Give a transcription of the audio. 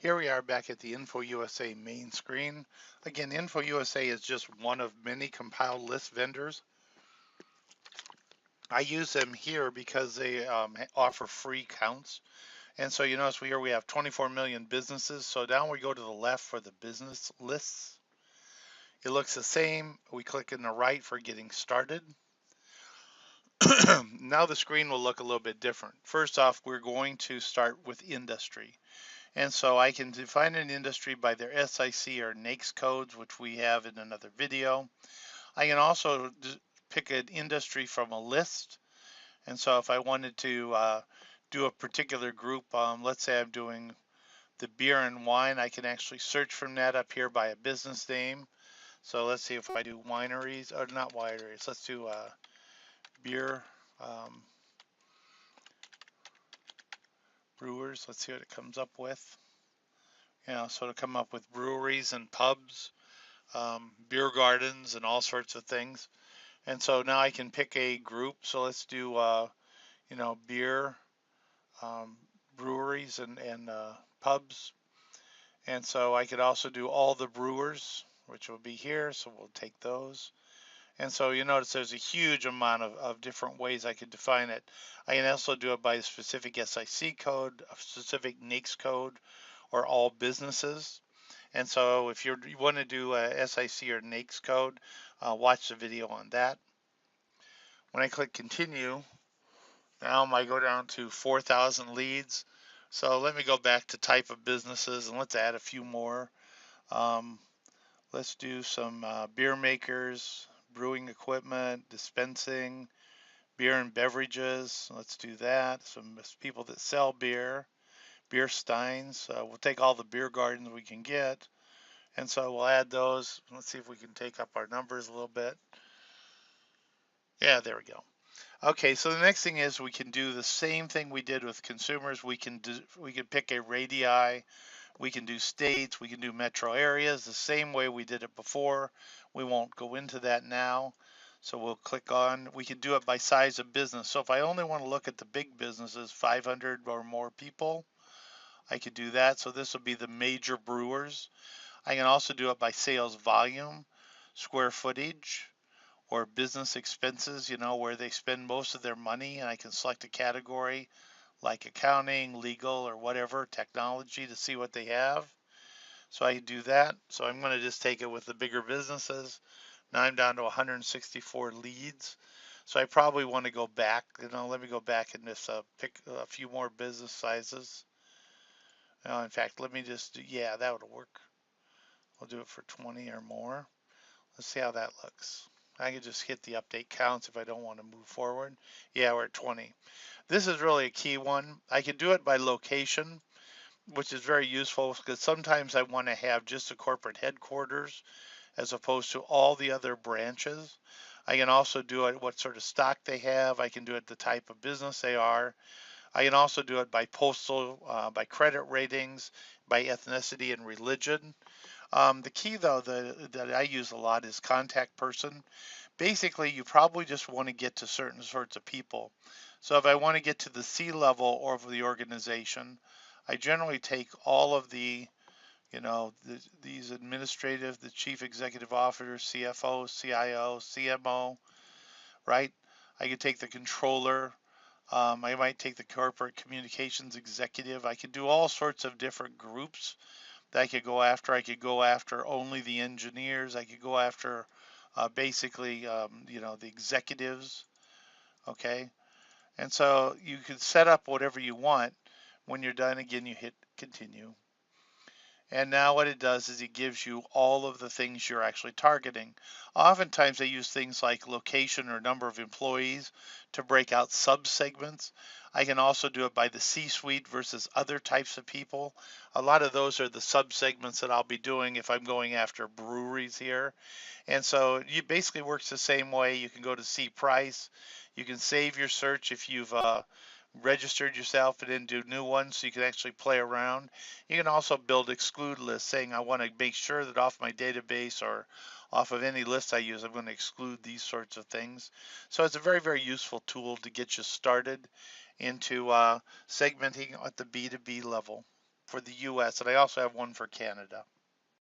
Here we are back at the InfoUSA main screen. Again, InfoUSA is just one of many compiled list vendors. I use them here because they offer free counts. And so you notice here we have 24 million businesses. So down we go to the left for the business lists. It looks the same. We click in the right for getting started. Now the screen will look a little bit different. First off, we're going to start with industry. And so I can define an industry by their SIC or NAICS codes, which we have in another video. I can also pick an industry from a list. And so if I wanted to do a particular group, let's say I'm doing the beer and wine, I can actually search from that up here by a business name. So let's see if I do wineries, or not wineries, let's do beer brewers. Let's see what it comes up with. So it'll come up with breweries and pubs, beer gardens, and all sorts of things. And so now I can pick a group. So let's do, beer, um, breweries, and pubs. And so I could also do all the brewers, which will be here. So we'll take those. And so you notice there's a huge amount of different ways I could define it. I can also do it by a specific SIC code, a specific NAICS code, or all businesses. And so if you want to do a SIC or NAICS code, watch the video on that. When I click continue, now I go down to 4,000 leads. So let me go back to type of businesses and let's add a few more. Let's do some beer makers, brewing equipment, dispensing, beer and beverages. Let's do that. Some people that sell beer, beer steins. We'll take all the beer gardens we can get. And so we'll add those. Let's see if we can take up our numbers a little bit. Yeah, there we go. Okay, so the next thing is we can do the same thing we did with consumers. We can pick a radii, we can do states, we can do metro areas the same way we did it before. We won't go into that now. So we'll click on, we can do it by size of business. So if I only want to look at the big businesses, 500 or more people, I could do that. So this will be the major brewers. I can also do it by sales volume, square footage, or business expenses, where they spend most of their money, and I can select a category like accounting, legal, or whatever, technology, to see what they have. So I can do that. So I'm going to just take it with the bigger businesses. Now I'm down to 164 leads. So I probably want to go back, let me go back and just pick a few more business sizes. In fact, let me just, yeah, that would work. We'll do it for 20 or more. Let's see how that looks. I can just hit the update counts if I don't want to move forward. Yeah, we're at 20. This is really a key one. I can do it by location, which is very useful because sometimes I want to have just a corporate headquarters as opposed to all the other branches. I can also do it what sort of stock they have. I can do it the type of business they are. I can also do it by postal, by credit ratings, by ethnicity and religion. The key though that I use a lot is contact person. Basically, you probably just want to get to certain sorts of people. So if I want to get to the C level of the organization, I generally take all of these administrative, the chief executive officer, CFO, CIO, CMO, right? I could take the controller. I might take the corporate communications executive. I could do all sorts of different groups that I could go after. I could go after only the engineers. I could go after basically, the executives. Okay. And so you can set up whatever you want. When you're done, again, you hit continue. And now what it does is it gives you all of the things you're actually targeting. Oftentimes they use things like location or number of employees to break out subsegments. I can also do it by the C-suite versus other types of people. A lot of those are the subsegments that I'll be doing if I'm going after breweries here. And so it basically works the same way. You can go to see price. You can save your search if you've registered yourself and then do new ones so you can actually play around. You can also build exclude lists saying I want to make sure that off my database or off of any list I use, I'm going to exclude these sorts of things. So it's a very, very useful tool to get you started into segmenting at the B2B level. for the US, and I also have one for Canada.